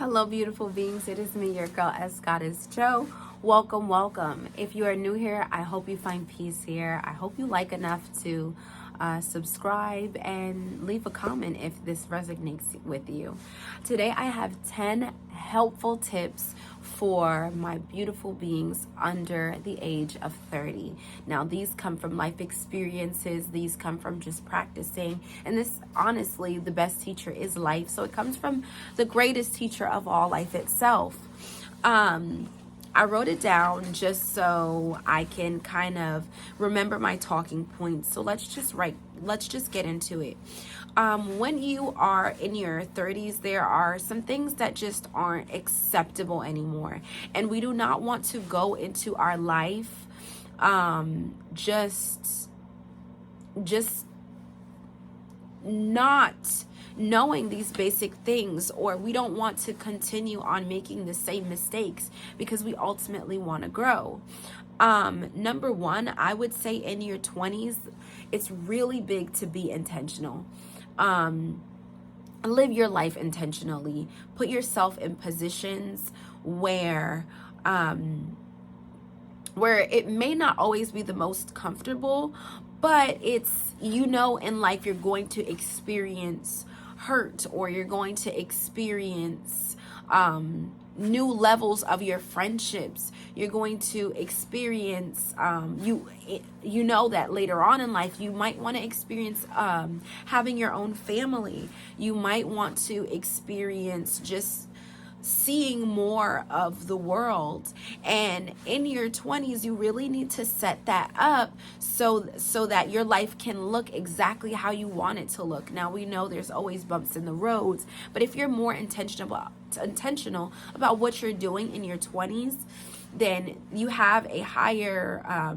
Hello, beautiful beings. It is me, your girl, S Goddess Joe. Welcome, welcome. If you are new here, I hope you find peace here. I hope you like enough to subscribe and leave a comment if this resonates with you. Today, I have 10 helpful tips for my beautiful beings under the age of 30. Now, these come from life experiences, these come from just practicing, and this, honestly, the best teacher is life. So it comes from the greatest teacher of all, life itself. I wrote it down just so I can kind of remember my talking points. So let's just get into it. When you are in your 30s, there are some things that just aren't acceptable anymore. And we do not want to go into our life just not knowing these basic things, or we don't want to continue on making the same mistakes because we ultimately want to grow. Number one, I would say in your 20s, it's really big to be intentional. Live your life intentionally. Put yourself in positions where it may not always be the most comfortable, but it's, in life you're going to experience hurt, or you're going to experience new levels of your friendships. You're going to experience you know that later on in life you might want to experience having your own family. You might want to experience just seeing more of the world. And in your 20s, you really need to set that up so that your life can look exactly how you want it to look. Now, we know there's always bumps in the roads, but if you're more intentional about what you're doing in your 20s, then you have a higher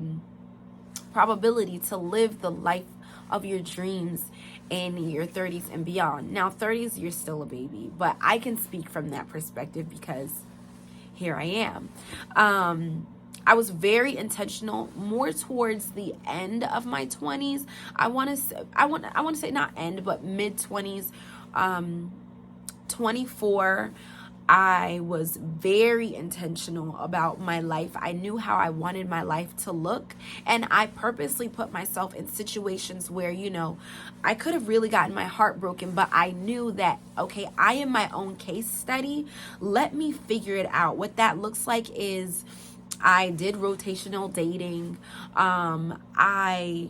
probability to live the life of your dreams in your 30s and beyond. Now, 30s, you're still a baby, but I can speak from that perspective because here I am. I was very intentional more towards the end of my 20s. I want to say not end, but mid 20s. 24, I was very intentional about my life. I knew how I wanted my life to look, and I purposely put myself in situations where, I could have really gotten my heart broken, but I knew that, okay, I am my own case study. Let me figure it out. What that looks like is I did rotational dating. I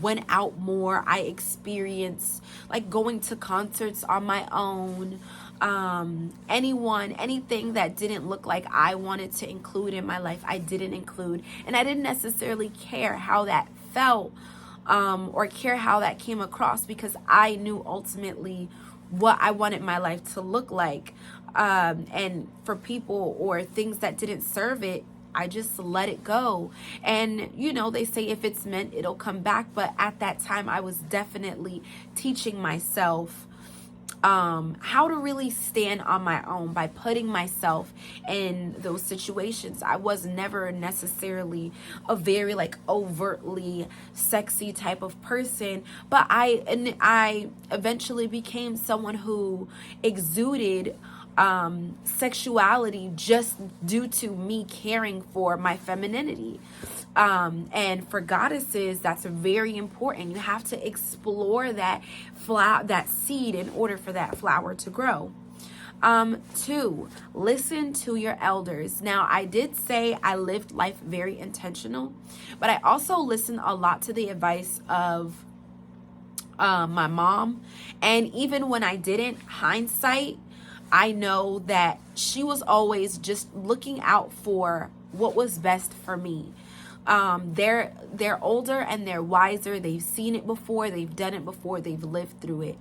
went out more. I experienced like going to concerts on my own. Anything that didn't look like I wanted to include in my life, I didn't include. And I didn't necessarily care how that felt, or care how that came across, because I knew ultimately what I wanted my life to look like. And for people or things that didn't serve it, I just let it go. And, they say if it's meant, it'll come back. But at that time, I was definitely teaching myself how to really stand on my own by putting myself in those situations. I was never necessarily a very overtly sexy type of person, but I eventually became someone who exuded sexuality just due to me caring for my femininity. And for goddesses, that's very important. You have to explore that seed in order for that flower to grow. 2, listen to your elders. Now, I did say I lived life very intentional, but I also listened a lot to the advice of my mom. And even when I didn't, hindsight, I know that she was always just looking out for what was best for me. They're older and they're wiser. They've seen it before. They've done it before. They've lived through it.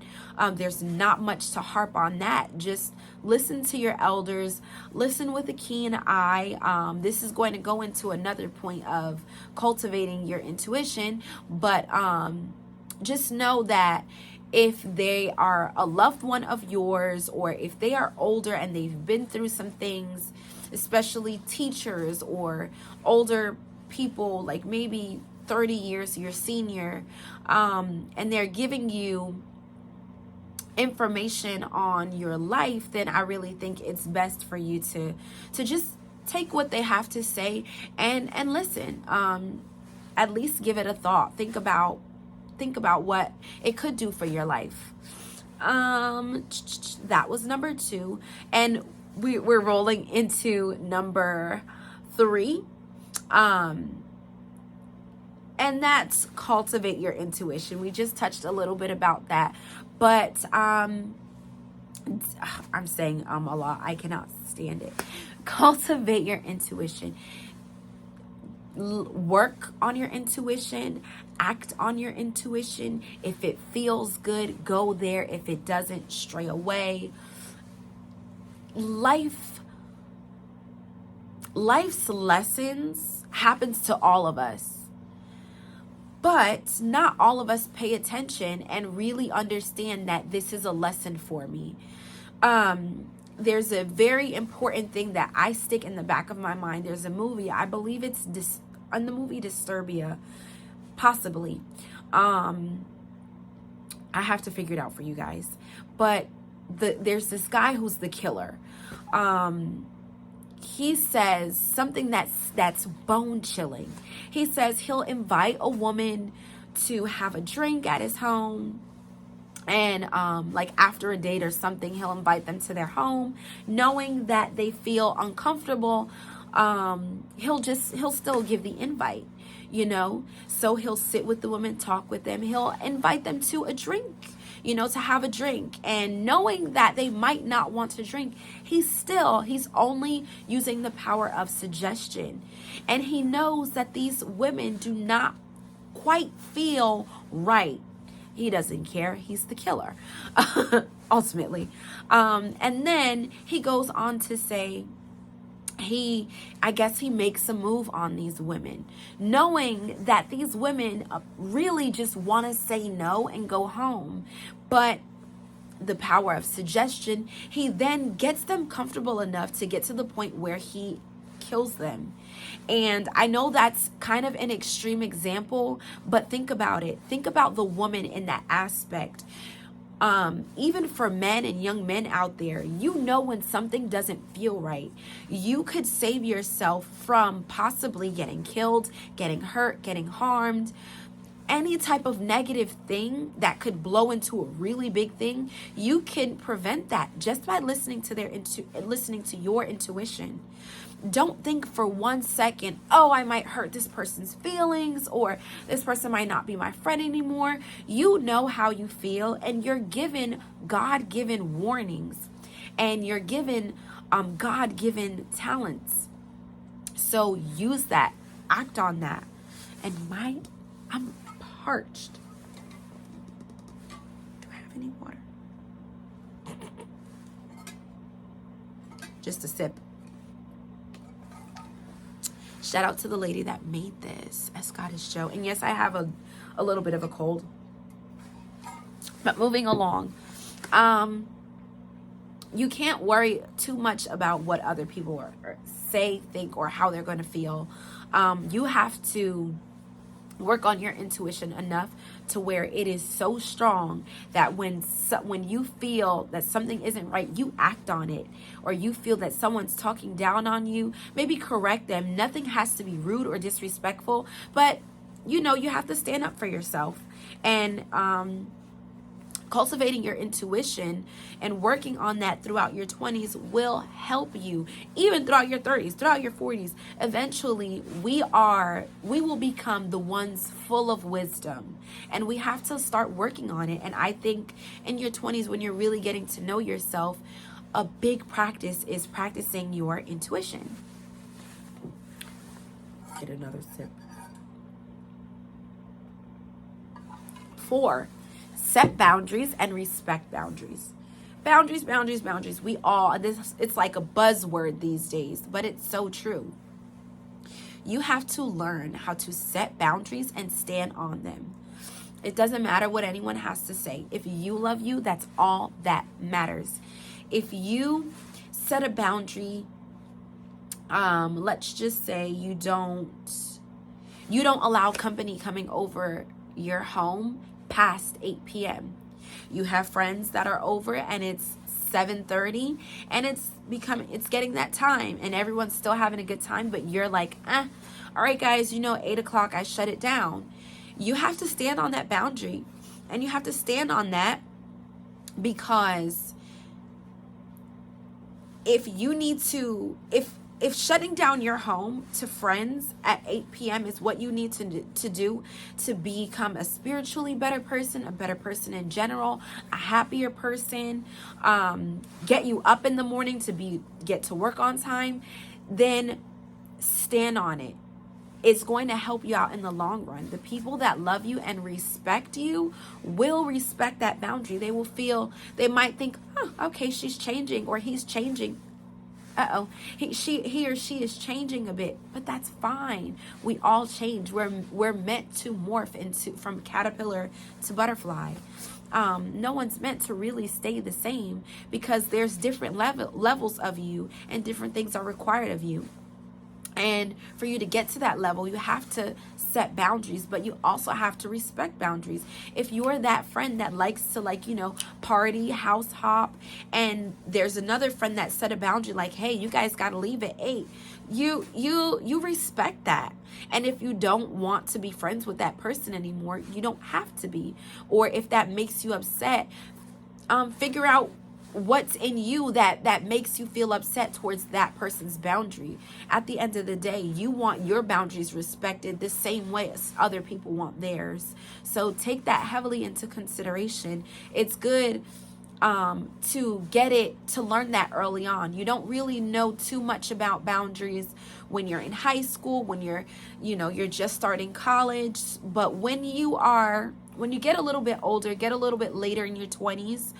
There's not much to harp on that. Just listen to your elders. Listen with a keen eye. This is going to go into another point of cultivating your intuition, but just know that if they are a loved one of yours, or if they are older and they've been through some things, especially teachers or older people, like maybe 30 years your senior, and they're giving you information on your life, then I really think it's best for you to just take what they have to say and listen. At least give it a thought. Think about what it could do for your life. That was number 2, and we're rolling into number 3. And that's cultivate your intuition. We just touched a little bit about that, but I'm saying a lot. I cannot stand it. Cultivate your intuition. Work on your intuition. Act on your intuition. If it feels good, go there. If it doesn't, stray away. Life's lessons happens to all of us. But not all of us pay attention and really understand that this is a lesson for me. There's a very important thing that I stick in the back of my mind. There's a movie, I believe it's on the movie Disturbia, possibly. I have to figure it out for you guys. But there's this guy who's the killer. He says something that's bone chilling. He says he'll invite a woman to have a drink at his home, and like after a date or something, he'll invite them to their home, knowing that they feel uncomfortable. He'll still give the invite, so he'll sit with the woman, talk with them, he'll invite them to a drink, to have a drink, and knowing that they might not want to drink, he's only using the power of suggestion. And he knows that these women do not quite feel right. He doesn't care. He's the killer, ultimately. And then he goes on to say, I guess he makes a move on these women, knowing that these women really just want to say no and go home. But the power of suggestion, he then gets them comfortable enough to get to the point where he kills them. And I know that's kind of an extreme example, but think about it. Think about the woman in that aspect. Even for men and young men out there, when something doesn't feel right, you could save yourself from possibly getting killed, getting hurt, getting harmed. Any type of negative thing that could blow into a really big thing, you can prevent that just by listening to your intuition. Don't think for 1 second, I might hurt this person's feelings, or this person might not be my friend anymore. You know how you feel, and you're given God-given warnings, and you're given God-given talents. So use that, act on that. And I'm parched. Do I have any water? Just a sip. Shout out to the lady that made this, Scottish Joe. And yes, I have a little bit of a cold. But moving along, you can't worry too much about what other people or say, think, or how they're going to feel. You have to work on your intuition enough to where it is so strong that when you feel that something isn't right, you act on it. Or you feel that someone's talking down on you, maybe correct them. Nothing has to be rude or disrespectful, but you have to stand up for yourself. And cultivating your intuition and working on that throughout your 20s will help you, even throughout your 30s, throughout your 40s. Eventually, we will become the ones full of wisdom, and we have to start working on it. And I think in your 20s, when you're really getting to know yourself, a big practice is practicing your intuition. Get another sip. 4, set boundaries and respect boundaries. Boundaries. It's like a buzzword these days, but it's so true. You have to learn how to set boundaries and stand on them. It doesn't matter what anyone has to say. If you love you, that's all that matters. If you set a boundary, let's just say you don't allow company coming over your home past 8 p.m. You have friends that are over and it's 7:30 and it's getting that time and everyone's still having a good time, but you're like, all right guys, 8 o'clock, I shut it down. You have to stand on that boundary, and you have to stand on that, because if shutting down your home to friends at 8 p.m. is what you need to do to become a spiritually better person, a better person in general, a happier person, get you up in the morning to get to work on time, then stand on it. It's going to help you out in the long run. The people that love you and respect you will respect that boundary. They might think, okay, she's changing or he's changing. He or she is changing a bit, but that's fine. We all change. We're meant to morph from caterpillar to butterfly. No one's meant to really stay the same, because there's different levels of you, and different things are required of you. And for you to get to that level, you have to set boundaries, but you also have to respect boundaries. If you're that friend that likes to party, house hop, and there's another friend that set a boundary like, hey, you guys got to leave at 8, you respect that. And if you don't want to be friends with that person anymore, you don't have to be. Or if that makes you upset, figure out what's in you that makes you feel upset towards that person's boundary. At the end of the day, you want your boundaries respected the same way as other people want theirs. So take that heavily into consideration. It's good to learn that early on. You don't really know too much about boundaries when you're in high school, when you're just starting college. But when you get a little bit older, get a little bit later in your 20s,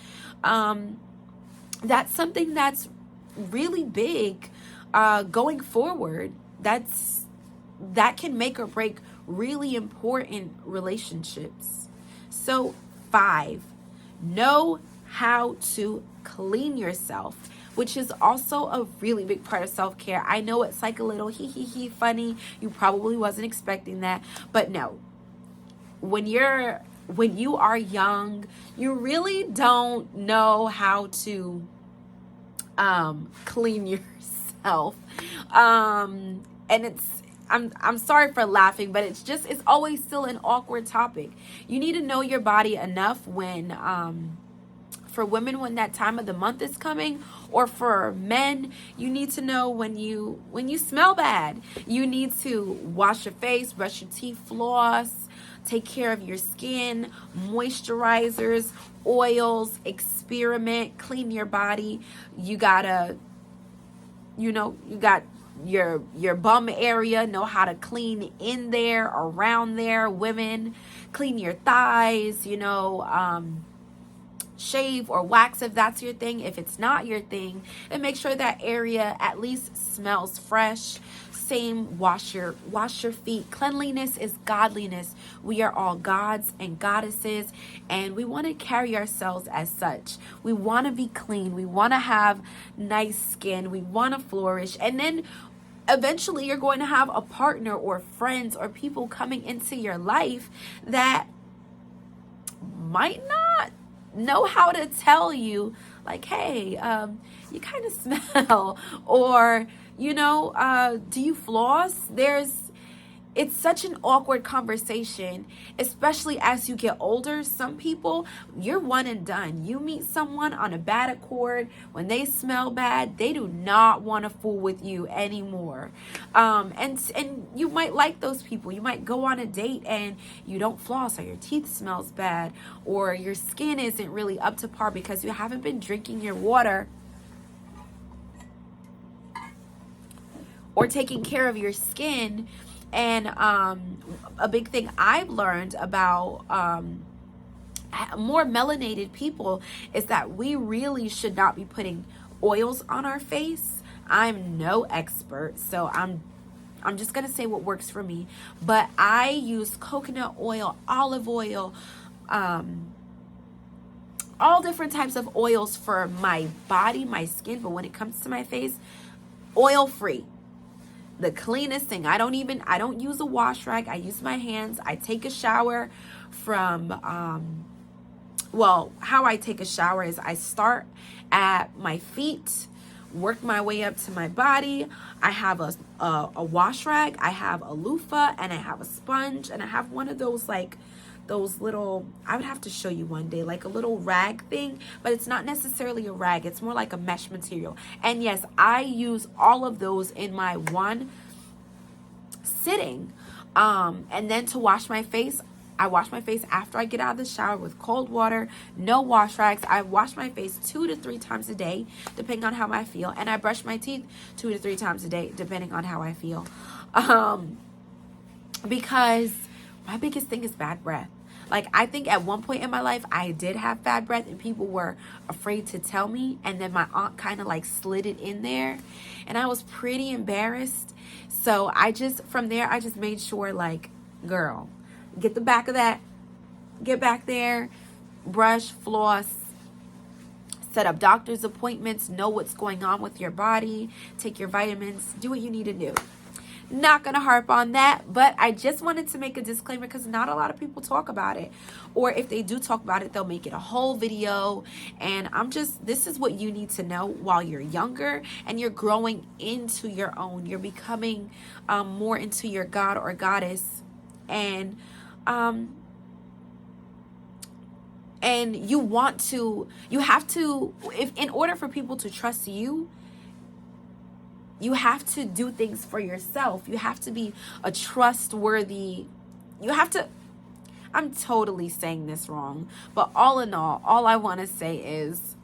that's something that's really big going forward. That can make or break really important relationships. So 5, know how to clean yourself, which is also a really big part of self-care. I know it's like a little funny. You probably wasn't expecting that, but no. When you are young, you really don't know how to clean yourself. And I'm sorry for laughing, but it's always still an awkward topic. You need to know your body enough for women, when that time of the month is coming, or for men, you need to know when you smell bad. You need to wash your face, brush your teeth, floss, take care of your skin, moisturizers, oils, experiment, clean your body. You gotta, you got your bum area, know how to clean in there, around there. Women, clean your thighs, shave or wax if that's your thing. If it's not your thing, then make sure that area at least smells fresh. Same, wash your feet. Cleanliness is godliness. We are all gods and goddesses, and we want to carry ourselves as such. We want to be clean. We want to have nice skin. We want to flourish. And then eventually you're going to have a partner or friends or people coming into your life that might not know how to tell you, like, hey, you kind of smell, or do you floss? It's such an awkward conversation, especially as you get older. Some people, you're one and done. You meet someone on a bad accord, when they smell bad, they do not want to fool with you anymore. And you might like those people. You might go on a date and you don't floss, or your teeth smells bad, or your skin isn't really up to par because you haven't been drinking your water or taking care of your skin. And a big thing I've learned about more melanated people is that we really should not be putting oils on our face. I'm no expert, so I'm just gonna say what works for me. But I use coconut oil, olive oil, all different types of oils for my body, my skin. But when it comes to my face, oil free. The cleanest thing. I don't use a wash rag. I use my hands. I take a shower from well, how I take a shower is I start at my feet, work my way up to my body. I have a wash rag, I have a loofah, and I have a sponge, and I have one of those, like, those little, I would have to show you one day, like a little rag thing, but it's not necessarily a rag. It's more like a mesh material. And yes, I use all of those in my one sitting. And then to wash my face, I wash my face after I get out of the shower with cold water, no wash rags. I wash my face 2 to 3 times a day, depending on how I feel. And I brush my teeth 2 to 3 times a day, depending on how I feel. Because my biggest thing is bad breath. Like, I think at one point in my life, I did have bad breath and people were afraid to tell me. And then my aunt kind of like slid it in there and I was pretty embarrassed. So from there, I just made sure, like, girl, get the back of that, get back there, brush, floss, set up doctor's appointments, know what's going on with your body, take your vitamins, do what you need to do. Not gonna harp on that, but I just wanted to make a disclaimer because not a lot of people talk about it, or if they do talk about it, they'll make it a whole video. And this is what you need to know while you're younger and you're growing into your own. You're becoming more into your god or goddess, and you have to, if in order for people to trust you, you have to do things for yourself. You have to be a trustworthy, I'm totally saying this wrong, but all in all I want to say is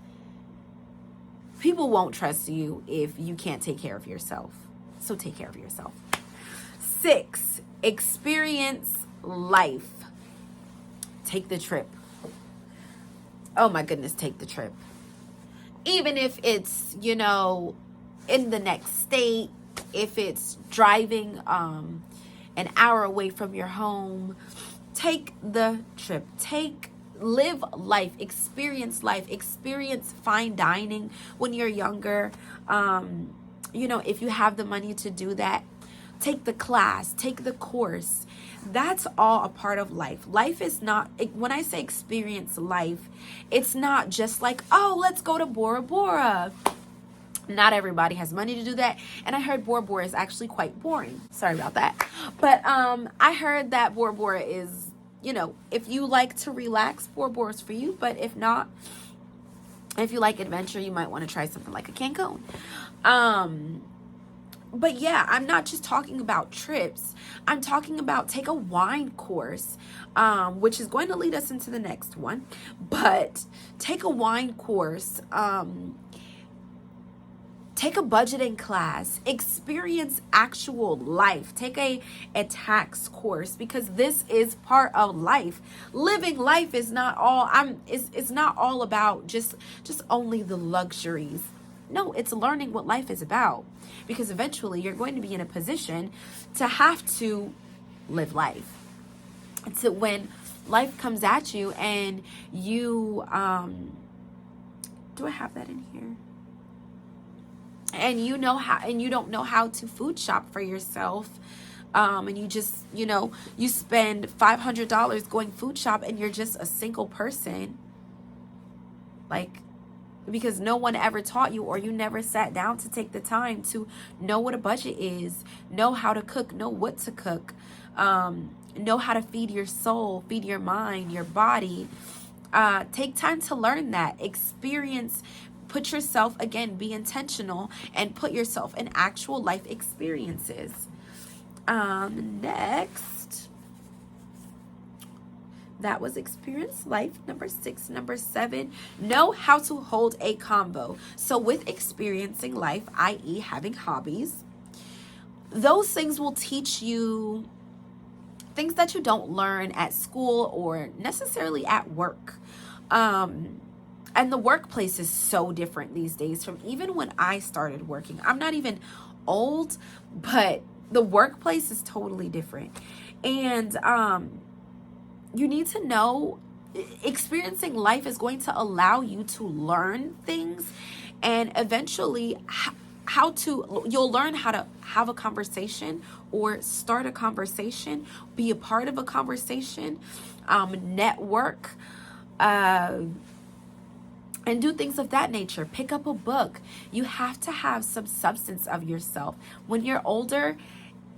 people won't trust you if you can't take care of yourself. So take care of yourself. 6, experience life. Take the trip. Oh my goodness, take the trip. Even if it's, in the next state, if it's driving an hour away from your home, take the trip. Live life, experience fine dining when you're younger. If you have the money to do that, take the class, take the course. That's all a part of life. Life is not, when I say experience life, it's not just like, oh, let's go to Bora Bora. Not everybody has money to do that. And I heard Bora Bora is actually quite boring. Sorry about that. But I heard that Bora Bora is, if you like to relax, Bora Bora is for you. But if not, if you like adventure, you might want to try something like a Cancun. But yeah, I'm not just talking about trips. I'm talking about take a wine course, which is going to lead us into the next one. But take a wine course. Take a budgeting class, experience actual life, take a tax course, because this is part of life. Living life is not all, it's not all about just only the luxuries. No, it's learning what life is about, because eventually you're going to be in a position to have to live life. And so when life comes at you and you, do I have that in here? And you don't know how to food shop for yourself, and you just, you spend $500 going food shop and you're just a single person, like, because no one ever taught you, or you never sat down to take the time to know what a budget is, know how to cook, know what to cook, know how to feed your soul, feed your mind, your body. Take time to learn that. Experience. Put yourself, again, be intentional and put yourself in actual life experiences. Next, that was experience life. Number 6. Number 7, know how to hold a convo. So with experiencing life, i.e. having hobbies, those things will teach you things that you don't learn at school or necessarily at work. And the workplace is so different these days from even when I started working. I'm not even old, but the workplace is totally different. And you need to know, experiencing life is going to allow you to learn things, and eventually you'll learn how to have a conversation or start a conversation, be a part of a conversation, network. uh, and do things of that nature. Pick up a book. You have to have some substance of yourself. When you're older,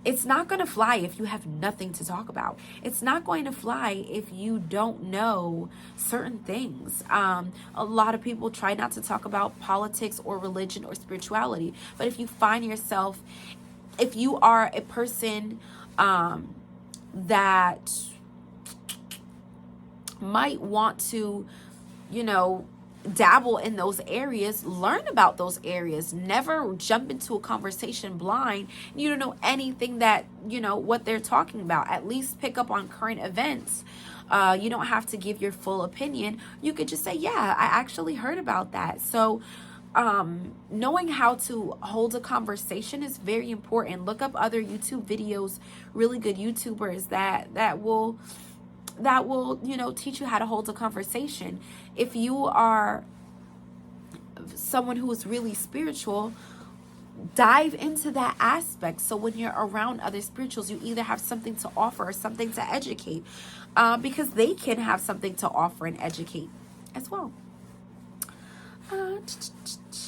it's not going to fly if you have nothing to talk about. It's not going to fly if you don't know certain things. A lot of people try not to talk about politics or religion or spirituality. But if you find yourself, if you are a person that might want to, dabble in those areas, learn about those areas. Never jump into a conversation blind. You don't know anything that, what they're talking about. At least pick up on current events. You don't have to give your full opinion. You could just say, yeah, I actually heard about that. So knowing how to hold a conversation is very important. Look up other YouTube videos, really good YouTubers that will teach you how to hold a conversation. If you are someone who is really spiritual, dive into that aspect. So when you're around other spirituals, you either have something to offer or something to educate, because they can have something to offer and educate as well.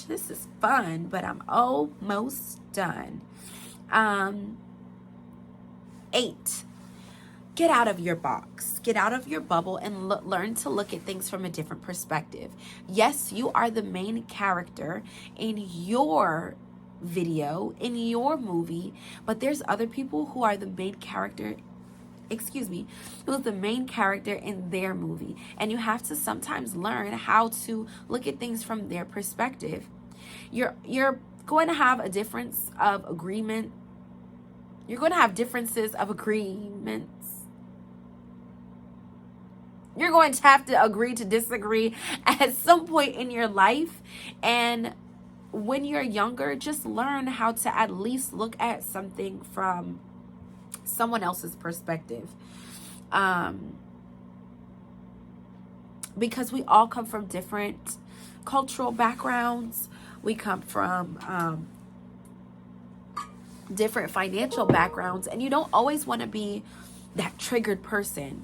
This is fun, but I'm almost done. 8. Get out of your box. Get out of your bubble and learn to look at things from a different perspective. Yes, you are the main character in your video, in your movie, but there's other people who are the main character, who's the main character in their movie. And you have to sometimes learn how to look at things from their perspective. You're going to have a difference of agreement. You're going to have differences of agreements. You're going to have to agree to disagree at some point in your life. And when you're younger, just learn how to at least look at something from someone else's perspective. Because we all come from different cultural backgrounds. We come from different financial backgrounds. And you don't always want to be that triggered person.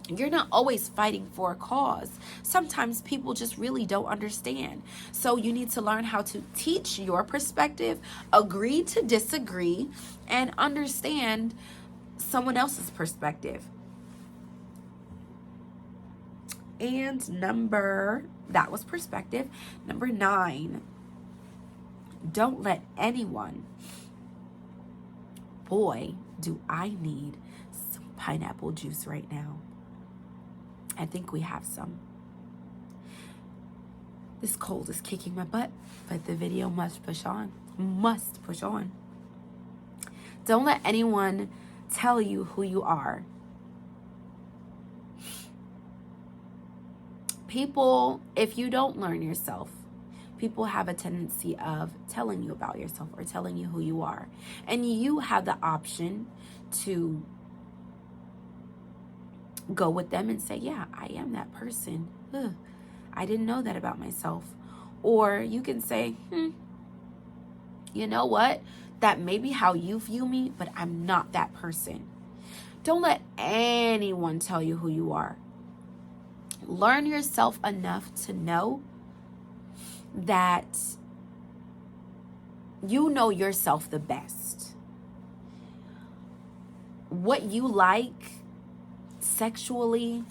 You're not always fighting for a cause. Sometimes people just really don't understand. So you need to learn how to teach your perspective, agree to disagree, and understand someone else's perspective. And that was perspective. Number 9, don't let anyone, boy, do I need some pineapple juice right now. I think we have some. This cold is kicking my butt, but the video must push on. Don't let anyone tell you who you are. People, if you don't learn yourself, people have a tendency of telling you about yourself or telling you who you are. And you have the option to go with them and say, yeah, I am that person. I didn't know that about myself. Or you can say, you know what? That may be how you view me, but I'm not that person. Don't let anyone tell you who you are. Learn yourself enough to know that you know yourself the best. What you like sexually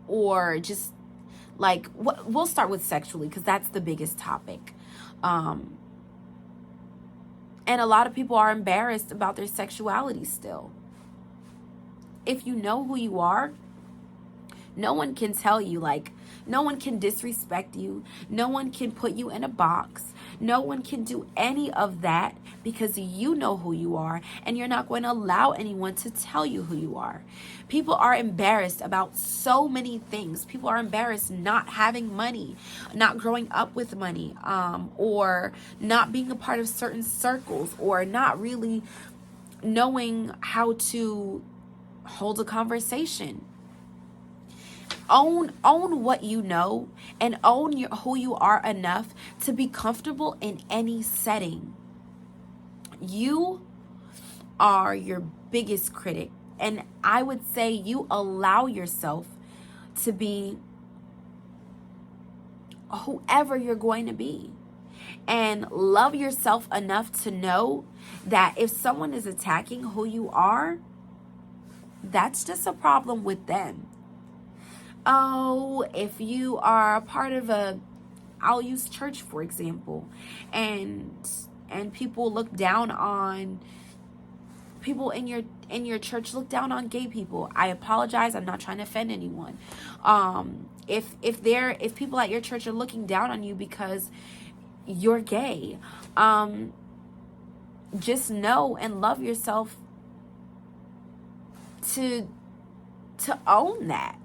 or just like we'll start with sexually because that's the biggest topic. And a lot of people are embarrassed about their sexuality still. If you know who you are, no one can tell you, no one can disrespect you. No one can put you in a box. No one can do any of that because you know who you are, and you're not going to allow anyone to tell you who you are. People are embarrassed about so many things. People are embarrassed not having money, not growing up with money, or not being a part of certain circles, or not really knowing how to hold a conversation. Own what you know and own who you are enough to be comfortable in any setting. You are your biggest critic. And I would say you allow yourself to be whoever you're going to be. And love yourself enough to know that if someone is attacking who you are, that's just a problem with them. Oh, if you are a part of I'll use church for example, and people look down on people in your church, look down on gay people. I apologize. I'm not trying to offend anyone. If people at your church are looking down on you because you're gay, just know and love yourself to own that.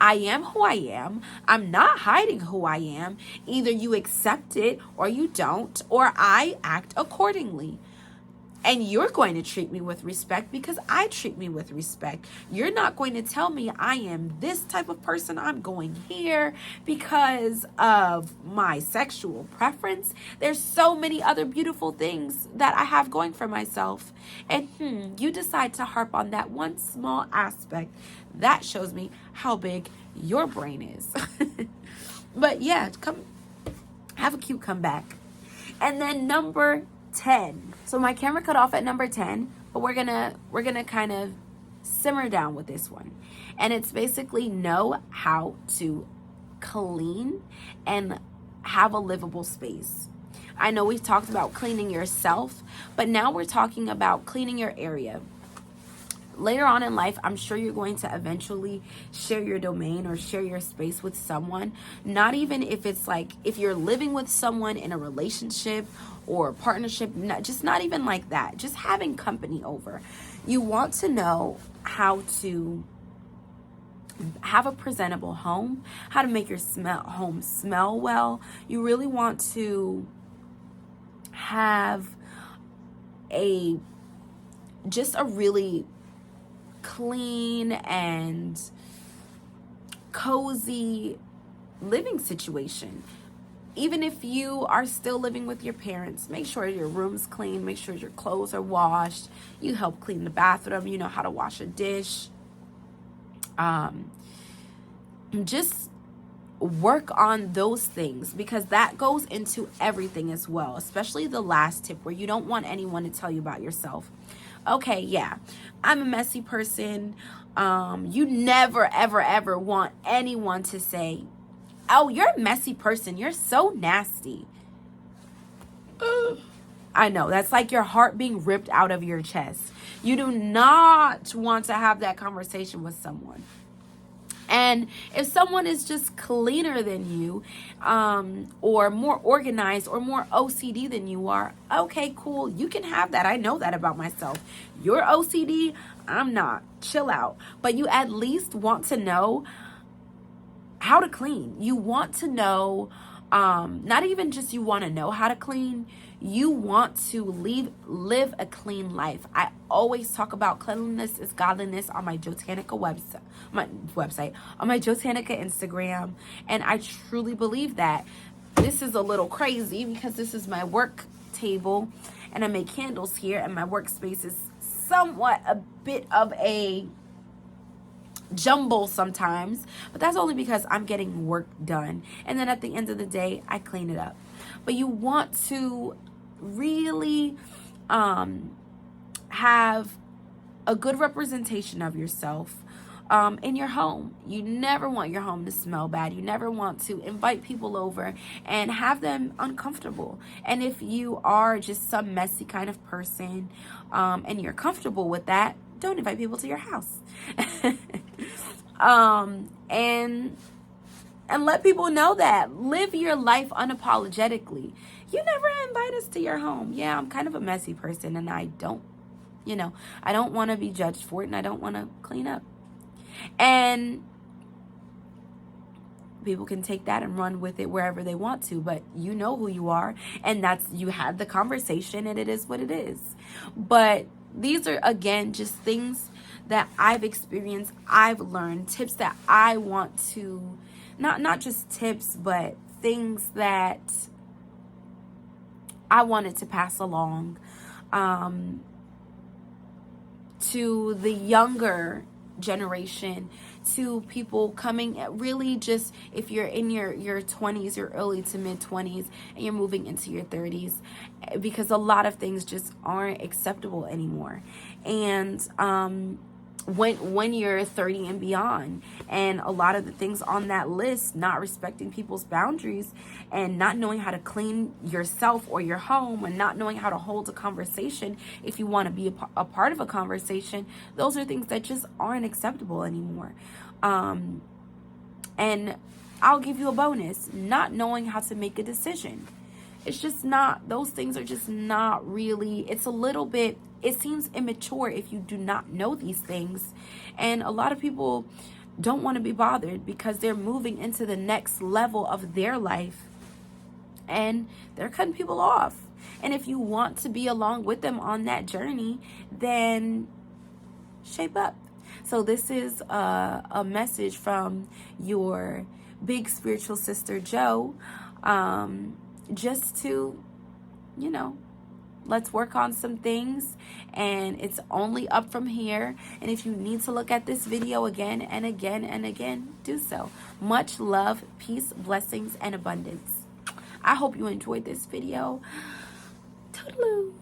I am who I am. I'm not hiding who I am. Either you accept it or you don't, or I act accordingly. And you're going to treat me with respect because I treat me with respect. You're not going to tell me I am this type of person. I'm going here because of my sexual preference. There's so many other beautiful things that I have going for myself. And you decide to harp on that one small aspect. That shows me how big your brain is. But yeah, come have a cute comeback. And then number 10. So my camera cut off at number 10, but we're gonna kind of simmer down with this one. And it's basically know how to clean and have a livable space. I know we've talked about cleaning yourself, but now we're talking about cleaning your area. Later on in life, I'm sure you're going to eventually share your domain or share your space with someone. Not even if it's like, if you're living with someone in a relationship or a partnership, not even like that. Just having company over. You want to know how to have a presentable home, how to make your home smell well. You really want to have just a really clean and cozy living situation. Even if you are still living with your parents, make sure your room's clean, make sure your clothes are washed, you help clean the bathroom, you know how to wash a dish. Just work on those things, because that goes into everything as well, especially the last tip where you don't want anyone to tell you about yourself. Okay, yeah, I'm a messy person. You never, ever, ever want anyone to say, oh, you're a messy person. You're so nasty. I know, that's like your heart being ripped out of your chest. You do not want to have that conversation with someone. And if someone is just cleaner than you, or more organized or more OCD than you are, okay, cool. You can have that. I know that about myself. You're OCD. I'm not. Chill out. But you at least want to know how to clean. You want to know, not even just you want to know how to clean. You want to live a clean life. I always talk about cleanliness is godliness on my Botanica website, on my Botanica Instagram. And I truly believe that. This is a little crazy because this is my work table and I make candles here, and my workspace is somewhat a bit of a jumble sometimes, but that's only because I'm getting work done. And then at the end of the day, I clean it up. But you want to really have a good representation of yourself in your home. You never want your home to smell bad. You never want to invite people over and have them uncomfortable. And if you are just some messy kind of person, and you're comfortable with that, don't invite people to your house. And let people know that. Live your life unapologetically. You never invite us to your home. Yeah, I'm kind of a messy person, and I don't want to be judged for it, and I don't want to clean up. And people can take that and run with it wherever they want to, but you know who you are, and you had the conversation, and it is what it is. But these are, again, just things that I've experienced, I've learned, tips that I want to, not just tips, but things that I wanted to pass along. to the younger generation, to people coming at really just, if you're in your 20s, your early to mid 20s, and you're moving into your 30s, because a lot of things just aren't acceptable anymore. And when you're 30 and beyond, and a lot of the things on that list, not respecting people's boundaries and not knowing how to clean yourself or your home, and not knowing how to hold a conversation if you want to be a part of a conversation, those are things that just aren't acceptable anymore. And I'll give you a bonus: not knowing how to make a decision. It's just not, those things are just not really, it's a little bit, it seems immature if you do not know these things. And a lot of people don't want to be bothered because they're moving into the next level of their life, and they're cutting people off. And if you want to be along with them on that journey, then shape up. So this is a message from your big spiritual sister, Joe. Just to, let's work on some things, and it's only up from here. And if you need to look at this video again and again and again, do so. Much love, peace, blessings, and abundance. I hope you enjoyed this video. Toodaloo.